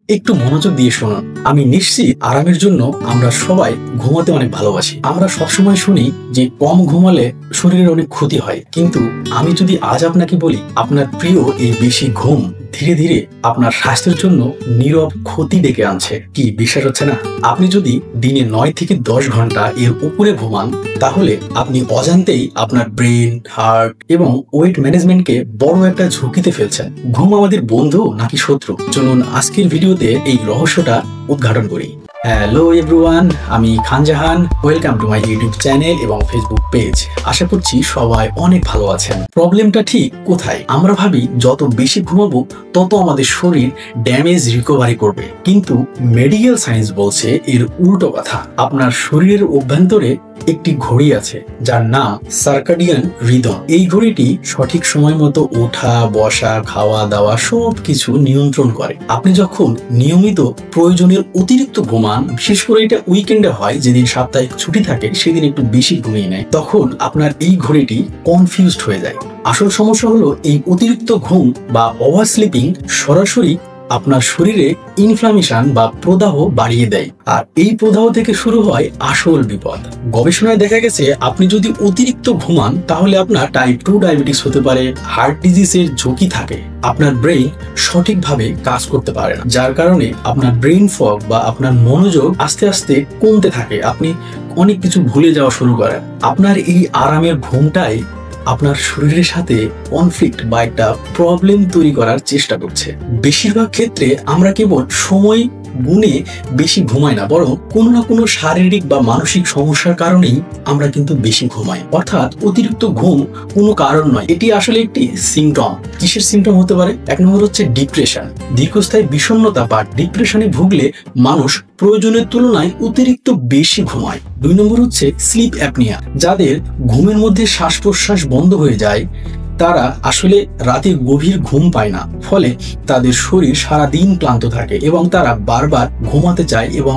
একটু মনোযোগ দিয়ে শুনুন। আমি নিশ্চিত আরামের জন্য আমরা সবাই ঘুমাতে অনেক ভালোবাসি। আমরা সবসময় শুনি যে কম ঘুমালে শরীরের অনেক ক্ষতি হয়, কিন্তু আমি যদি আজ আপনাকে বলি আপনার প্রিয় এই বেশি ঘুম ধীরে ধীরে আপনার স্বাস্থ্যের জন্য নীরব ক্ষতি ডেকে আনছে, কি বিশ্বাস হচ্ছে না? আপনি যদি দিনে 9 থেকে 10 ঘন্টা এর উপরে ঘুমান, তাহলে আপনি অজান্তেই আপনার ব্রেন, হার্ট এবং ওয়েট ম্যানেজমেন্টকে বড় একটা ঝুঁকিতে ফেলছেন। ঘুম আমাদের বন্ধু নাকি শত্রু? চলুন আজকের ভিডিওতে এই রহস্যটা উদ্ঘাটন করি। হ্যালো এভরিওয়ান, আমি Khan Jahan. Welcome to my YouTube channel এবং ফেসবুক পেজ। আশা করছি সবাই অনেক ভালো আছেন। প্রবলেমটা ঠিক কোথায়? আমরা ভাবি যত বেশি ঘুমাবো তত আমাদের শরীর ড্যামেজ রিকভারি করবে, কিন্তু মেডিকেল সায়েন্স বলছে এর উল্টো কথা। আপনার শরীরের অভ্যন্তরে একটি ঘড়ি আছে যার নাম সার্কাডিয়ান রিদম। এই ঘড়িটি সঠিক সময় মতো ওঠা, বসা, খাওয়া দাওয়া সবকিছু নিয়ন্ত্রণ করে। আপনি যখন নিয়মিত প্রয়োজনের অতিরিক্ত ঘুমান, বিশেষ করে এটা উইকেন্ডে হয়, যেদিন সাপ্তাহিক ছুটি থাকে সেদিন একটু বেশি ঘুমিয়ে নেয়, তখন আপনার এই ঘড়িটি কনফিউজড হয়ে যায়। আসল সমস্যা হলো এই অতিরিক্ত ঘুম বা ওভার স্লিপিং সরাসরি আপনার শরীরে ইনফ্লামেশন বা প্রদাহ বাড়িয়ে দেয়, আর এই প্রদাহ থেকে শুরু হয় আসল বিপদ। গবেষণায় দেখা গেছে আপনি যদি অতিরিক্ত ঘুমান তাহলে আপনার টাইপ 2 ডায়াবেটিস হতে পারে, হার্ট ডিজিজের ঝুঁকি থাকে, আপনার ব্রেইন সঠিকভাবে কাজ করতে পারে না, যার কারণে আপনার ব্রেইন ফগ বা আপনার মনোযোগ আস্তে আস্তে কমতে থাকে, আপনি অনেক কিছু ভুলে যাওয়া শুরু করেন। আপনার এই আরামের ঘুমটাই আপনার শরীরের সাথে কনফ্লিক্ট বা একটা প্রবলেম তৈরি করার চেষ্টা করছে। বেশিরভাগ ক্ষেত্রে আমরা কেবল সময় গুণে বেশি ঘুমাই না, বরং কোনো না কোনো শারীরিক বা মানসিক সমস্যার কারণেই আমরা কিন্তু বেশি ঘুমাই। অর্থাৎ অতিরিক্ত ঘুম কোনো কারণ নয়, এটি আসলে একটি সিমটম। কিসের সিমটম হতে পারে? 1 নম্বর হচ্ছে ডিপ্রেশন। দীর্ঘস্থায়ী বিষণ্ণতা বা ডিপ্রেশনে ভুগলে মানুষ প্রয়োজনের তুলনায় অতিরিক্ত বেশি ঘুমায়। 2 নম্বর হচ্ছে স্লিপ অ্যাপনিয়া। যাদের ঘুমের মধ্যে শ্বাস প্রশ্বাস বন্ধ হয়ে যায় তারা আসলে রাতে গভীর ঘুম পায় না, ফলে তাদের শরীর সারাদিন ক্লান্ত থাকে এবং তারা বারবার ঘুমাতে চায় এবং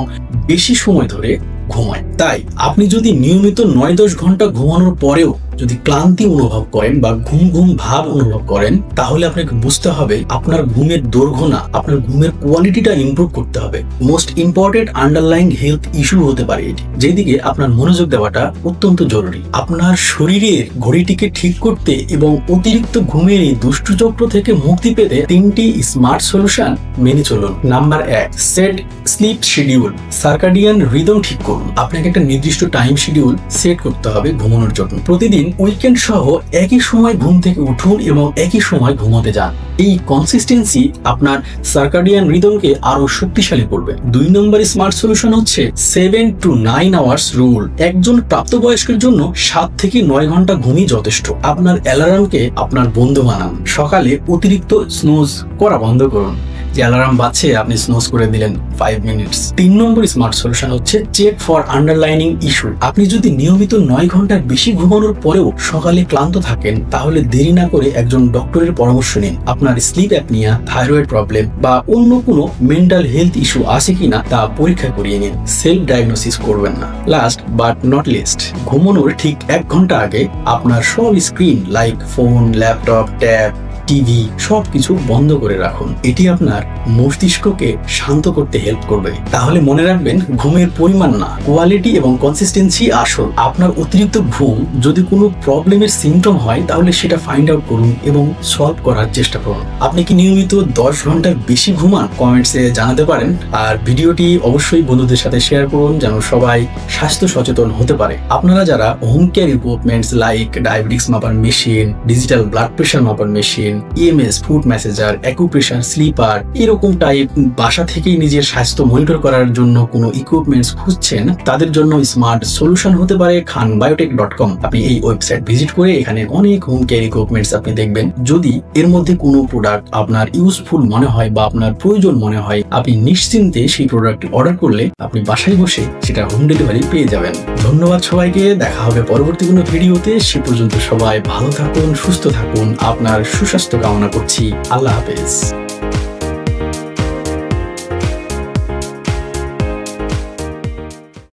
বেশি সময় ধরে ঘুমায়। তাই আপনি যদি নিয়মিত 9-10 ঘন্টা ঘুমানোর পরেও যদি ক্লান্তি অনুভব করেন বা ঘুম ঘুম ভাব অনুভব করেন, তাহলে আপনাকে বুঝতে হবে আপনার ঘুমের দৈর্ঘ্য না, আপনার ঘুমের কোয়ালিটিটা ইমপ্রুভ করতে হবে। Most important underlying health issue হতে পারে এটি, যেদিকে আপনার মনোযোগ দেওয়াটা অত্যন্ত জরুরি। আপনার শরীরের ঘড়িটিকে ঠিক করতে এবং অতিরিক্ত ঘুমের এই দুষ্টু চক্র থেকে মুক্তি পেতে 3টি স্মার্ট সলিউশন মেনে চলুন। Number 1, set sleep schedule. Circadian rhythm ঠিক করুন। আপনাকে একটা নির্দিষ্ট টাইম শিডিউল সেট করতে হবে ঘুমানোর জন্য। প্রতিদিন উইকেন্ড সহ একই সময় ঘুম থেকে উঠুন এবং একই সময় ঘুমাতে যান। এই কনসিস্টেন্সি আপনার সার্কাডিয়ান রিদমকে আরো শক্তিশালী করবে। 2 নম্বর স্মার্ট সলিউশন হচ্ছে 7 to 9 আওয়ার্স রুল। একজন প্রাপ্তবয়স্কের জন্য 7 থেকে 9 ঘন্টা ঘুমই যথেষ্ট। আপনার অ্যালার্মকে আপনার বন্ধু বানান। সকালে অতিরিক্ত স্নুজ করা বন্ধ করুন। যে অ্যালার্ম বাজছে আপনি স্নুজ করে দিলেন 5 মিনিটস। 3 নম্বর স্মার্ট সলিউশন হচ্ছে চেক ফর আন্ডারলাইনিং ইস্যু। আপনি যদি নিয়মিত 9 ঘন্টার বেশি ঘুমানোর পরেও সকালে ক্লান্ত থাকেন, তাহলে দেরি না করে একজন ডক্টরের পরামর্শ নিন। আপনার স্লিপ অ্যাপনিয়া, থাইরয়েড প্রবলেম বা অন্য কোনো মেন্টাল হেলথ ইস্যু আছে কিনা তা পরীক্ষা করিয়ে নিন। সেলফ ডায়াগনোসিস করবেন না। লাস্ট বাট নট লিস্ট, ঘুমানোর ঠিক 1 ঘন্টা আগে আপনার সব screen like phone, laptop, tab, TV সবকিছু বন্ধ করে রাখুন। এটি আপনার মস্তিষ্ককে শান্ত করতে হেল্প করবে। তাহলে মনে রাখবেন, ঘুমের পরিমাণ না, কোয়ালিটি এবং কনসিস্টেন্সি আসল। আপনার অতিরিক্ত ঘুম যদি কোনো প্রবলেমের সিমটম হয়, তাহলে সেটা ফাইন্ড আউট করুন এবং সলভ করার চেষ্টা করুন। আপনি কি নিয়মিত 10 ঘন্টার বেশি ঘুমান? কমেন্টসে জানাতে পারেন। আর ভিডিওটি অবশ্যই বন্ধুদের সাথে শেয়ার করুন যেন সবাই স্বাস্থ্য সচেতন হতে পারে। আপনারা যারা home care equipments like diabetics মাপার মেশিন, ডিজিটাল ব্লাড প্রেশার মাপার machine, EMS, food massager, acupressure, slipper এরকম টাইপ বাসা থেকেই নিজের স্বাস্থ্য মনিটর করার জন্য কোনো ইকুইপমেন্টস খুঁজছেন, তাদের জন্য স্মার্ট সলিউশন হতে পারে khanbiotech.com। আপনি এই ওয়েবসাইট ভিজিট করে এখানে অনেক হোম কেয়ার ইকুইপমেন্টস আপনি দেখবেন। যদি এর মধ্যে কোনো প্রোডাক্ট আপনার ইউজফুল মনে হয় বা আপনার প্রয়োজন মনে হয়, আপনি নিশ্চিন্তে সেই প্রোডাক্ট অর্ডার করলে আপনি বাসায় বসে সেটা হোম ডেলিভারি পেয়ে যাবেন। ধন্যবাদ সবাইকে, দেখা হবে পরবর্তী কোনো ভিডিওতে। সে পর্যন্ত সবাই ভালো থাকুন, সুস্থ থাকুন। আপনার সুস্বাস্থ্য কামনা করছি। আল্লাহ হাফেজ।